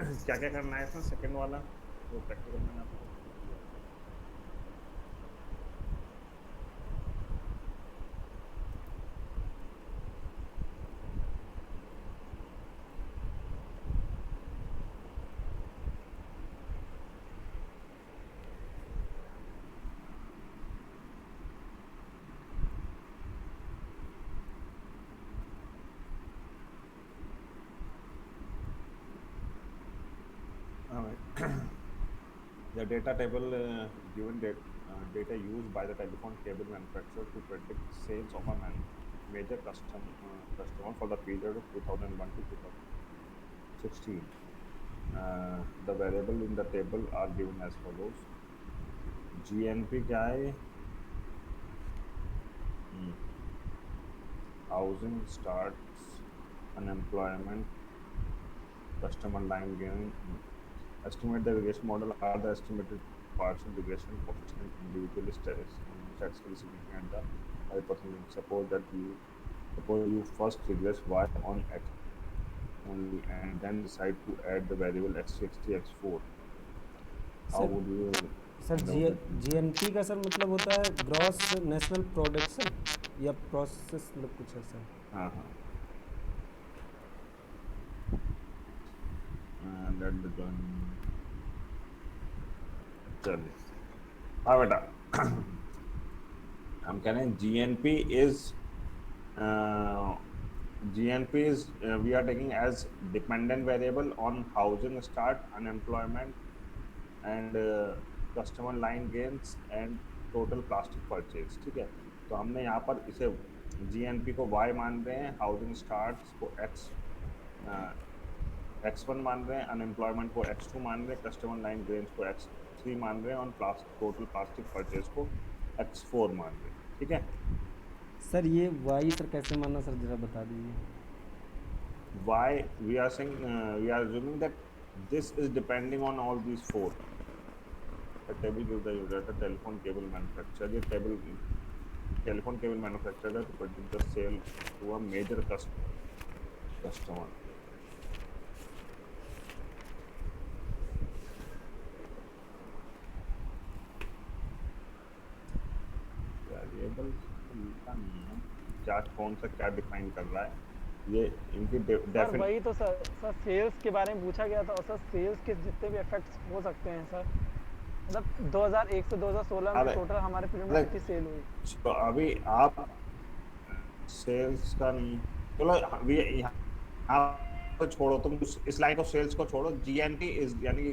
क्या क्या करना है इसमें, सेकंड वाला जो प्रैक्टिकल मैंने आपको दिया था। The data table given data used by the telephone cable manufacturer to predict sales of a major customer for the period of 2001 to 2016. The variable in the table are given as follows. GNP क्या है? Housing starts, unemployment, customer line gain. Estimate the regression model are the estimated partial regression coefficient individual statistically significant the hypothesis. Suppose you first regress y on x only and then decide to add the variable x3, x3, x4. How sir would you sir find ji out that? GNP का sir मतलब होता है gross national production या process, मतलब कुछ ऐसा। हाँ हाँ, let the join. चलिए, हाँ बेटा, हम कह रहे हैं uh, GNP is we are taking as dependent variable on housing start, unemployment, and customer line gains and total plastic purchase. ठीक है, तो हमने यहाँ पर इसे GNP को Y मान रहे हैं, हाउसिंग स्टार्ट्स को X1 मान रहे हैं, अनएम्प्लॉयमेंट को X2 मान रहे हैं, कस्टमर लाइन गेन्स को X3 मान रहे हैं और टोटल प्लास्टिक परचेज को X4 मान रहे हैं। ठीक है, सर ये वाई सर कैसे माना सर, ज़रा बता दीजिए। why we are saying we are assuming that this is depending on all these four. The table gives the data telephone cable manufacturer. ये table telephone cable manufacturer है to predict the sale to a major customer. Variable लिखा नहीं है, क्या कौन सा क्या define कर रहा है, ये इनकी सर डेफिन वही तो सर सेल्स के बारे में पूछा गया था, और सर सेल्स के जितने भी इफेक्ट्स हो सकते हैं सर, मतलब 2001 से 2016 में अरे टोटल हमारे पीरियड में अरे कितनी सेल हुई। तो अभी आप सेल्स का नहीं, चलो अभी यहाँ तो छोड़ो, तुम इस लाइन को, सेल्स को छोड़ो। जीएनटी इज यानी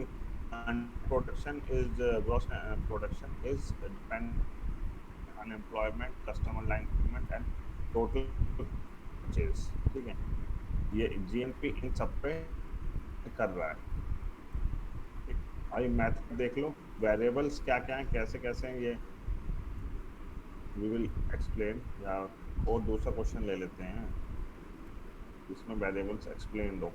production is gross production is depend unemployment, customer line payment and total purchase. ठीक है, ये जीएनपी इन सब पे कर रहा है। ठीक, अभी मैथ देख लो, वेरिएबल्स क्या क्या है, कैसे कैसे हैं, ये वी विल एक्सप्लेन। या और दूसरा क्वेश्चन ले लेते हैं इसमें वेरिएबल्स एक्सप्लेन दो।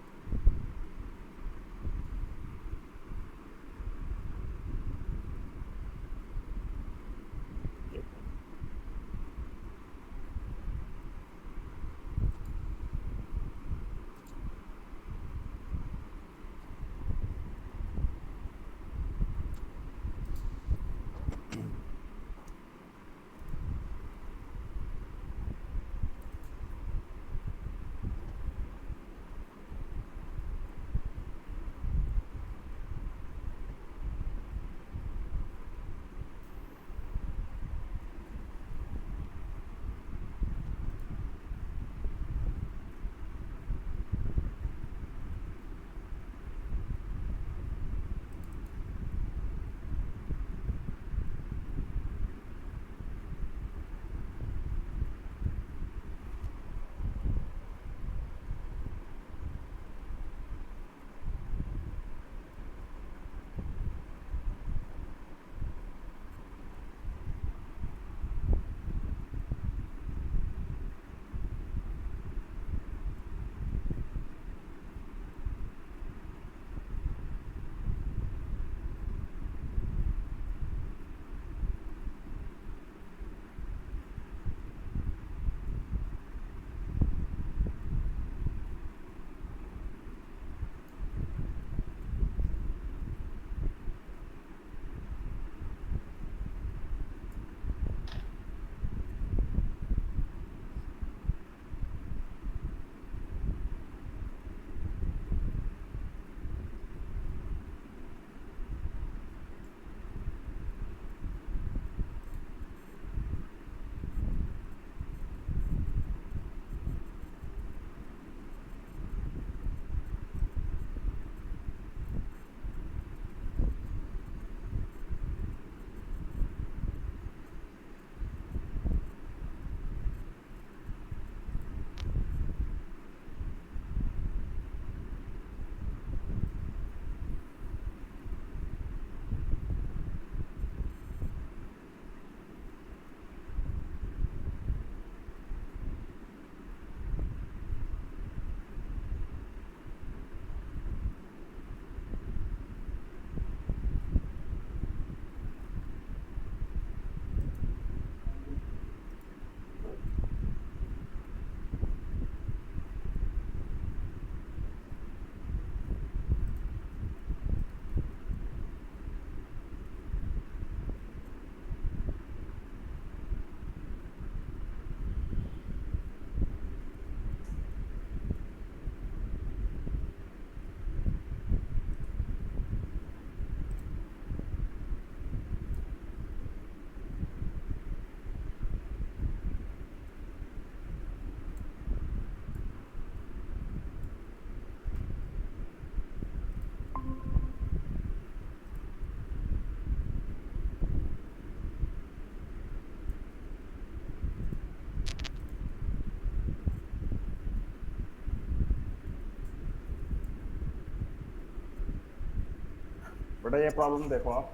बेटा ये प्रॉब्लम देखो आप,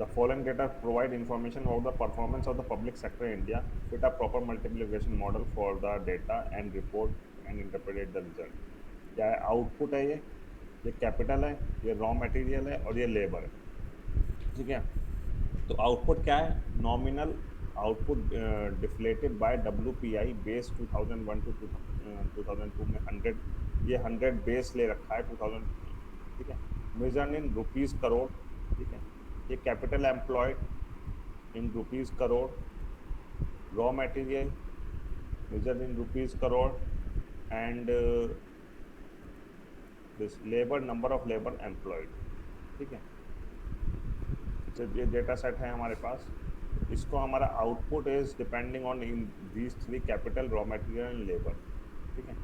the following data provide information about the performance of the public sector in India, fit a proper multiplication model for the data and report and interpret the result. क्या है? Output है ये capital है, ये raw material है और ये labour है, ठीक है। तो आउटपुट क्या है? Nominal output deflated by WPI base 2001 to 2002 में 100, ये 100 बेस ले रखा है 2000, ठीक है। मेजर्ड इन रुपीज करोड़, ठीक है। ये capital employed in rupees crore, raw material measured in rupees crore, and this labour, number of labour employed, ठीक है। तो ये डेटा सेट है हमारे पास, इसको हमारा output is depending on in these three, capital, raw material and labour, ठीक है।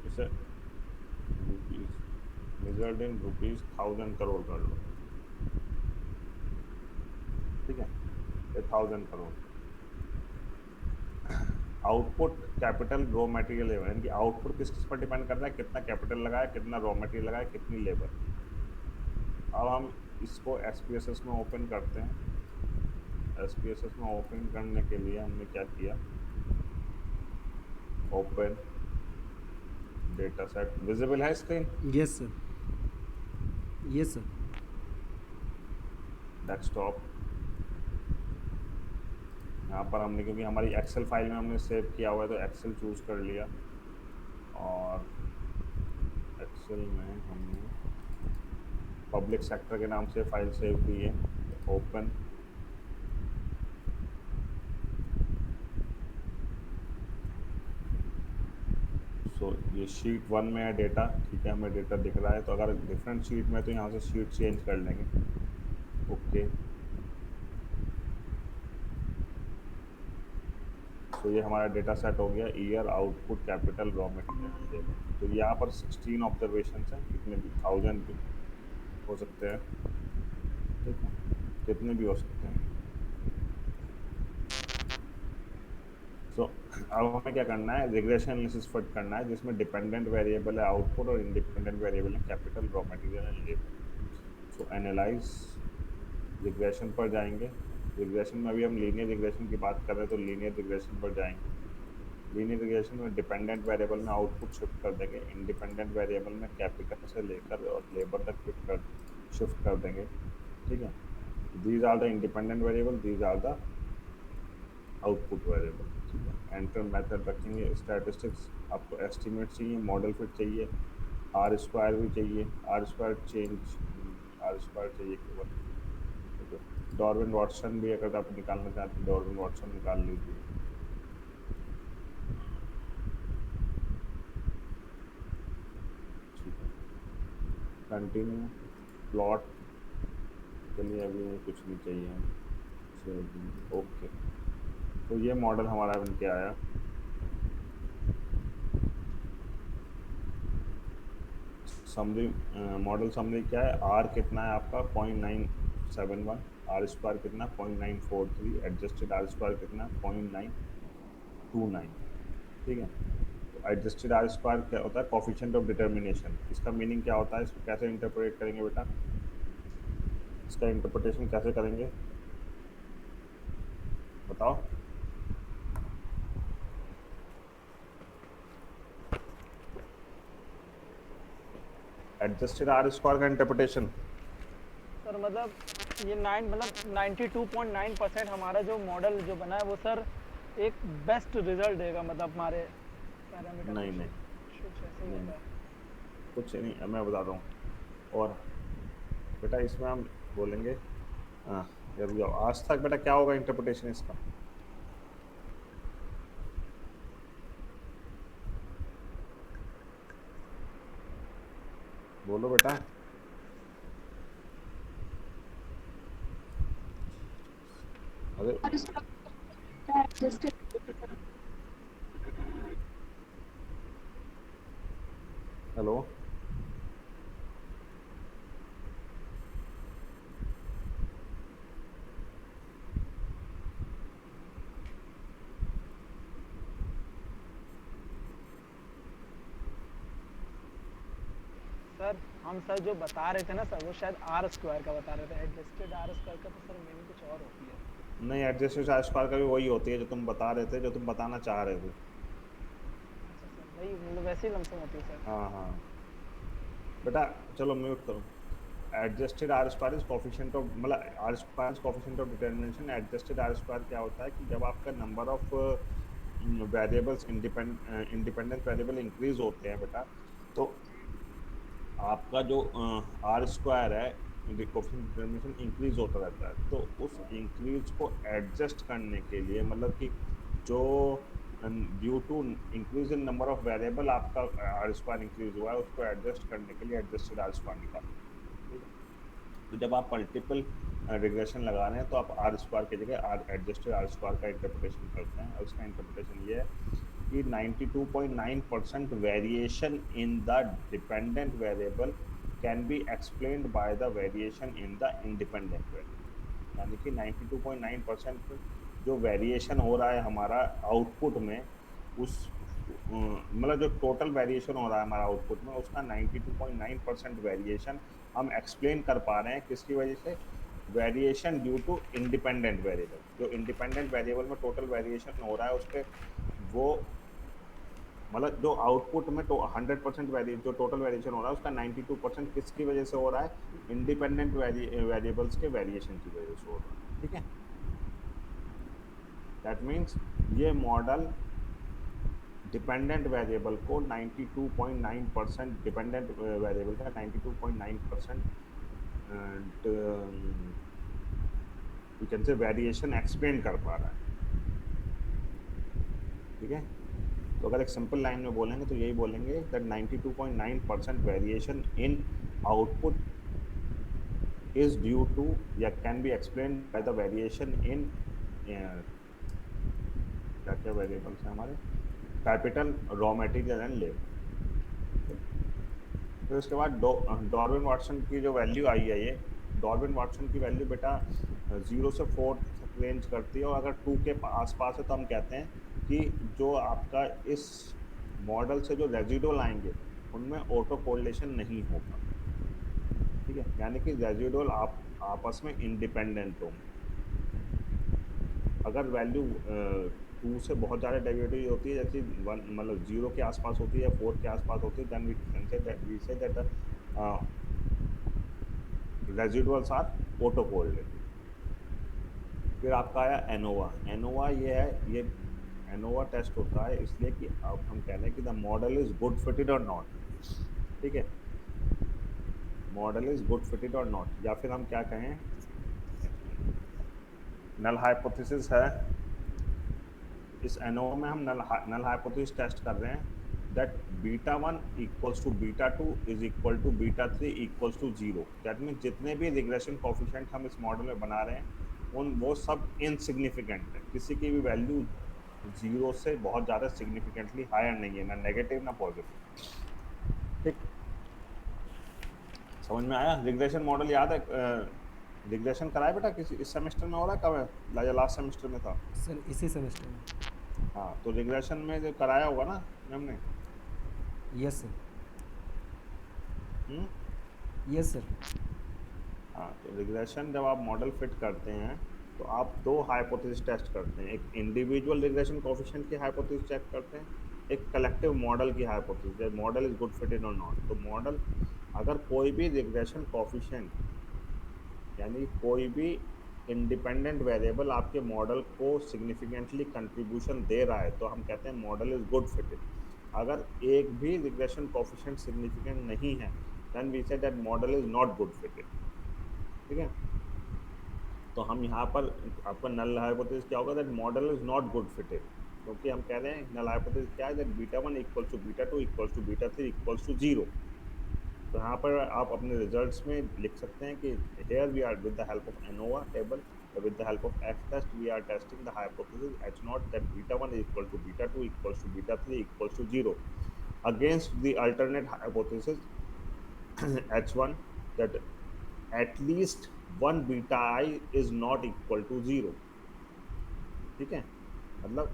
इसे rupees measured in rupees 1000 crore कर लो, ठीक है, ये 1000 crore. Output capital raw material labour, यानी कि आउटपुट किस किस पर डिपेंड कर रहा है? कितना कैपिटल लगाया, कितना रॉ मटेरियल लगाया, कितनी लेबर। अब हम इसको SPSS में ओपन करते हैं। SPSS में ओपन करने के लिए हमने क्या किया? ओपन डेटा सेट, विजिबल है screen? Yes sir, yes sir. Desktop, यहाँ पर हमने, क्योंकि हमारी एक्सेल फाइल में हमने सेव किया हुआ है तो एक्सेल चूज कर लिया, और एक्सेल में हमने पब्लिक सेक्टर के नाम से फाइल सेव की है। ओपन, सो ये शीट 1 में है डेटा, ठीक है, हमें डेटा दिख रहा है। तो अगर डिफरेंट शीट में तो यहाँ से शीट चेंज कर लेंगे। ओके, तो ये हमारा डेटा सेट हो गया, year, output, capital, raw material, labour. तो यहाँ पर 16 ऑब्जर्वेशन हैं, कितने भी 1000 भी हो सकते हैं, ठीक है, कितने भी हो सकते हैं। सो अब हमें क्या करना है? रिग्रेशन एनालिसिस फिट करना है, जिसमें डिपेंडेंट वेरिएबल है आउटपुट और इंडिपेंडेंट वेरिएबल है capital, raw material and labour. So analyse regression पर जाएंगे। रिग्रेशन में अभी हम लीनियर रिग्रेशन की बात कर रहे हैं, तो लीनियर रिग्रेशन पर जाएंगे। लीनियर रिग्रेशन में डिपेंडेंट वेरिएबल में आउटपुट शिफ्ट कर देंगे, इंडिपेंडेंट वेरिएबल में कैपिटल से लेकर और लेबर तक शिफ्ट कर देंगे, ठीक है। These are the independent variable, these are the output variable, ठीक है। एंटर मेथड रखेंगे। स्टैटिस्टिक्स, आपको एस्टिमेट चाहिए, मॉडल फिट चाहिए, आर स्क्वायर भी चाहिए, R square change, R square चाहिए केवल। डॉर्विन वॉटसन भी अगर आप निकालना चाहते हैं, डॉर्विन वॉटसन निकाल लीजिए। ठीक है, कंटिन्यू। प्लॉट के लिए अभी कुछ नहीं चाहिए, ओके। तो ये मॉडल हमारा बन के आया। समरी, मॉडल समरी क्या है? आर कितना है आपका? 0.971, आर स्क्वायर कितना? 0.943, एडजस्टेड आर स्क्वायर कितना? 0.929, ठीक है। तो एडजस्टेड आर स्क्वायर क्या होता है? Coefficient of determination. इसका मीनिंग क्या होता है? इसको कैसे इंटरप्रेट करेंगे बेटा? इसका इंटरप्रिटेशन कैसे करेंगे बताओ? एडजस्टेड आर स्क्वायर का इंटरप्रिटेशन सर मतलब ये 92.9% हमारा जो मॉडल जो बना है वो सर एक बेस्ट रिजल्ट देगा, मतलब हमारे पैरामीटर। नहीं नहीं कुछ ऐसे ही होता है। कुछ नहीं, मैं बताता हूँ। और बेटा इसमें हम बोलेंगे, हाँ जब जाओ, आज तक बेटा क्या होगा इंटरप्रिटेशन इसका? बोलो बेटा। अरे हेलो, सर हम सर जो बता रहे थे ना सर, वो शायद आर स्क्वायर का बता रहे थे, एडजस्टेड आर स्क्वायर का तो सर मीनिंग कुछ और होती है। नहीं, एडजस्टेड आर स्क्वायर का भी वही होती है जो तुम बता रहे थे, जो तुम बताना चाह रहे थे। अच्छा सर, वही मतलब वैसे ही लमसम होती है सर। हाँ हाँ बेटा, चलो म्यूट करो। Adjusted R square is coefficient of, मतलब R square is coefficient of determination. Adjusted R square क्या होता है कि जब आपका number of variables independent variable increase होते हैं बेटा, तो आपका जो आर स्क्वायर है, कोफिशिएंट डिटरमिनेशन इंक्रीज होता रहता है। तो उस इंक्रीज को एडजस्ट करने के लिए, मतलब कि जो due to increase in number of variable आपका आर स्क्वायर इंक्रीज हुआ है, उसको एडजस्ट करने के लिए एडजस्टेड आर स्क्वायर निकालो। ठीक है, तो जब आप मल्टीपल रिग्रेशन लगा रहे हैं तो आप आर स्क्वायर की जगह आर एडजस्टेड आर स्क्वायर का इंटरप्रिटेशन करते हैं, और उसका इंटरप्रिटेशन ये है कि 92.9% variation in the dependent variable can be explained bye the variation in the independent variable. यानी कि 92.9% जो वेरिएशन हो रहा है हमारा आउटपुट में, उस मतलब जो टोटल वेरिएशन हो रहा है हमारा आउटपुट में, उसका 92.9% वेरिएशन हम एक्सप्लेन कर पा रहे हैं किसकी वजह से? Variation due to independent variable. जो इंडिपेंडेंट वेरिएबल में टोटल वेरिएशन हो रहा है उसके, वो मतलब जो आउटपुट में तो 100% जो टोटल वेरिएशन हो रहा है उसका 92% किसकी वजह से हो रहा है? इंडिपेंडेंट वेरिएबल्स के वेरिएशन की वजह से हो रहा है। ठीक है, दैट मीन्स ये मॉडल डिपेंडेंट वेरिएबल को 92.9%, डिपेंडेंट वेरिएबल का 92.9% you can say variation explain कर पा रहा है। ठीक है, तो अगर एक सिंपल लाइन में बोलेंगे तो यही बोलेंगे that 92.9% variation in output is due to या can be explain by the variation in क्या क्या वेरिएबल्स हैं हमारे? Capital, raw material and labour. फिर उसके बाद डॉर्विन वाटसन की जो वैल्यू आई है, ये डॉर्विन वाटसन की वैल्यू बेटा 0 से 4 तक रेंज करती है, और अगर 2 के आसपास है तो हम कहते हैं कि जो आपका इस मॉडल से जो रेजिडुअल आएंगे उनमें ऑटो कोरिलेशन नहीं होगा। ठीक है, यानी कि रेजिडुअल आप आपस में इंडिपेंडेंट होंगे। अगर वैल्यू 2 से बहुत ज़्यादा डेविएटिव होती है, जैसे 1 मतलब 0 के आसपास होती है, 4 के आसपास होती है, then we say that residuals are auto correlated. फिर आपका आया एनोवा। एनोवा ये है, ये एनोवा टेस्ट होता है इसलिए कि अब हम कह रहे हैं कि the model is good fitted और नॉट। ठीक है, मॉडल इज गुड फिटेड और नॉट, या फिर हम क्या कहें, नल हाइपोथेसिस है। इस एनोवा में हम नल हाइपोथेसिस टेस्ट कर रहे हैं that β1 equals to β2 is equal to β3 equals to 0। That mean जितने भी रिग्रेशन कोफिशिएंट हम इस मॉडल में बना रहे हैं उन वो सब इनसिग्निफिकेंट है, किसी की भी वैल्यू 0 से बहुत ज़्यादा सिग्निफिकेंटली हायर नहीं है, ना नेगेटिव ना पॉजिटिव। ठीक, समझ में आया? रिग्रेशन मॉडल याद है? रिग्रेशन कराया बेटा किसी इस सेमेस्टर में हो रहा है? कब है या लास्ट सेमेस्टर में था? सर इसी सेमेस्टर में। हाँ, तो रिग्रेशन में जो कराया होगा ना मैम ने? Yes sir. Hmm? Yes sir. हाँ, तो रिग्रेशन जब आप मॉडल फिट करते हैं तो आप दो हाइपोथेसिस टेस्ट करते हैं। एक इंडिविजुअल रिग्रेशन कोएफिशिएंट की हाइपोथेसिस चेक करते हैं, एक कलेक्टिव मॉडल की hypothesis, model is good fitted और नॉट। तो मॉडल, अगर कोई भी रिग्रेशन कोएफिशिएंट यानी कोई भी इंडिपेंडेंट वेरिएबल आपके मॉडल को सिग्निफिकेंटली कंट्रीब्यूशन दे रहा है तो हम कहते हैं मॉडल इज गुड फिटेड। अगर एक भी रिग्रेशन कोएफिशिएंट सिग्निफिकेंट नहीं है then we say that model is not good fitted. ठीक है, तो हम यहाँ पर आपका नल हाइपोथेसिस क्या होगा? That model is not good fitted, क्योंकि हम कह रहे हैं नल हाइपोथेसिस क्या है? That β1 equals to β2 equals to β3 equals to 0। तो यहाँ पर आप अपने रिजल्ट्स में लिख सकते हैं कि here we are with the help of ANOVA table, with the help of F test we are testing the hypothesis H naught that β1 is equal to β2 equals to β3 equals to 0 against the alternate hypothesis H1 that at least one beta I is not equal to 0। ठीक है, मतलब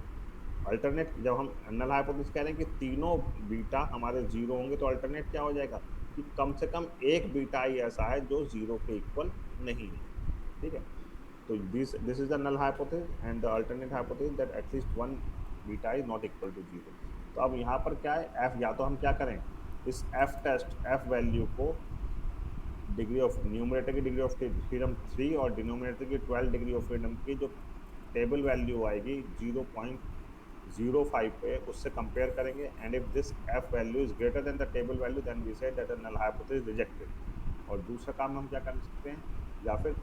alternate, जब हम null hypothesis कह रहे हैं कि तीनों बीटा हमारे 0 होंगे तो अल्टरनेट क्या हो जाएगा? कि कम से कम एक बीटा आई ऐसा है जो 0 के इक्वल नहीं है, ठीक है। तो this is the null hypothesis and the alternate hypothesis that at least one beta is not equal to 0। तो अब यहाँ पर क्या है, एफ या तो हम क्या करें, इस एफ वैल्यू को डिग्री ऑफ न्यूमरेटर की डिग्री ऑफ फ्रीडम 3 और डिनोमिनेटर की 12 डिग्री ऑफ फ्रीडम की जो टेबल वैल्यू आएगी 0.05 पे, उससे कंपेयर करेंगे, and if this F value is greater than the table value then we say that the null hypothesis rejected. और दूसरा काम हम क्या कर सकते हैं, या फिर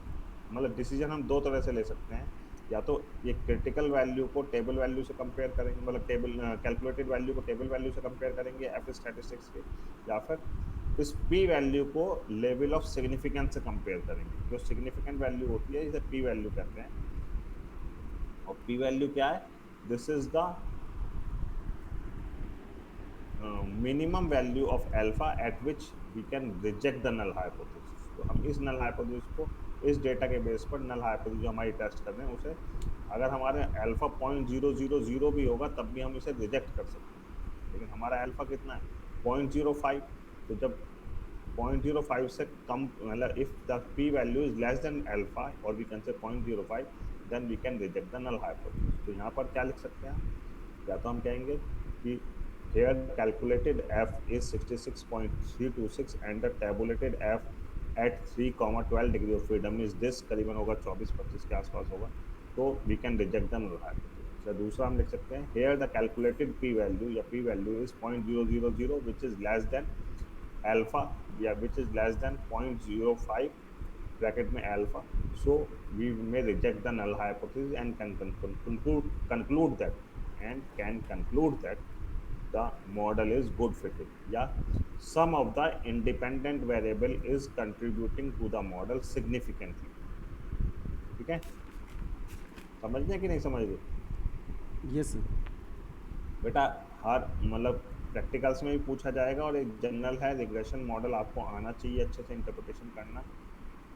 मतलब डिसीजन हम दो तरह से ले सकते हैं, या तो ये क्रिटिकल वैल्यू को टेबल वैल्यू से कंपेयर करेंगे, मतलब टेबल कैलकुलेटेड वैल्यू को टेबल वैल्यू से कंपेयर करेंगे एफ स्टैटिस्टिक्स के, या फिर इस पी वैल्यू को लेवल ऑफ सिग्निफिकेंस से कंपेयर करेंगे। जो सिग्निफिकेंट वैल्यू होती है इसे पी वैल्यू कहते हैं, और पी वैल्यू क्या है, this is the minimum value of alpha at which we can reject the null hypothesis. तो हम इस नल हाइपोथेसिस को इस डेटा के बेस पर नल हाइपोथेसिस जो हमारी टेस्ट कर रहे हैं उसे, अगर हमारे अल्फा 0.000 भी होगा तब भी हम इसे रिजेक्ट कर सकते हैं, लेकिन हमारा अल्फा कितना है 0.05। तो जब 0.05 से कम, मतलब if the P value is less than alpha और we can say 0.05, then we can reject the null hypothesis. तो यहाँ पर क्या लिख सकते हैं, या तो हम कहेंगे कि here calculated f is 66.326 and the tabulated f at 3, 12 degree of freedom is this, करीबन होगा 24-25 के आसपास होगा, तो we can reject the null hypothesis। या दूसरा हम लिख सकते हैं here the calculated p value या p value is 0.000 which is less than alpha या which is less than 0.05 bracket में alpha, so we may reject the null hypothesis and can conclude that the model is good fitting, या some of the independent variable is contributing to the model significantly। ठीक है, समझ गए कि नहीं समझ गए यस सर। बेटा? हर मतलब प्रैक्टिकल्स में भी पूछा जाएगा, और एक जनरल है रिग्रेशन मॉडल आपको आना चाहिए अच्छे से इंटरप्रिटेशन करना,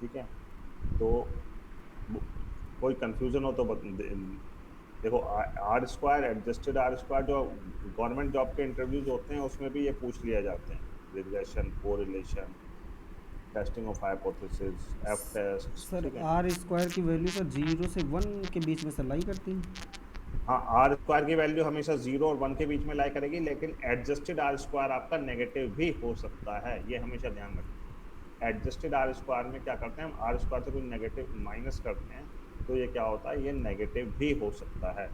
ठीक है। तो कोई कंफ्यूजन हो तो देखो, R square adjusted R square जो गवर्नमेंट जॉब के इंटरव्यूज होते हैं उसमें भी ये पूछ लिया जाते हैं, regression, correlation, testing of hypothesis, F test, sir ठीक है। आर स्क्वायर की वैल्यू सर 0 से 1 के बीच में सर लाई करती है। हाँ, आर स्क्वायर की वैल्यू हमेशा 0 और 1 के बीच में लाई करेगी, लेकिन एडजस्टेड आर स्क्वायर आपका नेगेटिव भी हो सकता है, ये हमेशा ध्यान रखें। एडजस्टेड आर स्क्वायर में क्या करते हैं, हम आर स्क्वायर से कोई नेगेटिव माइनस करते हैं तो ये क्या होता है, ये नेगेटिव भी हो सकता है।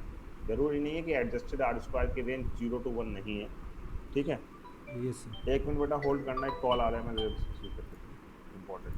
जरूरी नहीं है कि एडजस्टेड आर स्क्वायर की रेंज 0 to 1 नहीं है, ठीक है। Yes sir. एक मिनट बेटा होल्ड करना, एक कॉल आ रहा है, मैं इम्पोर्टेंट।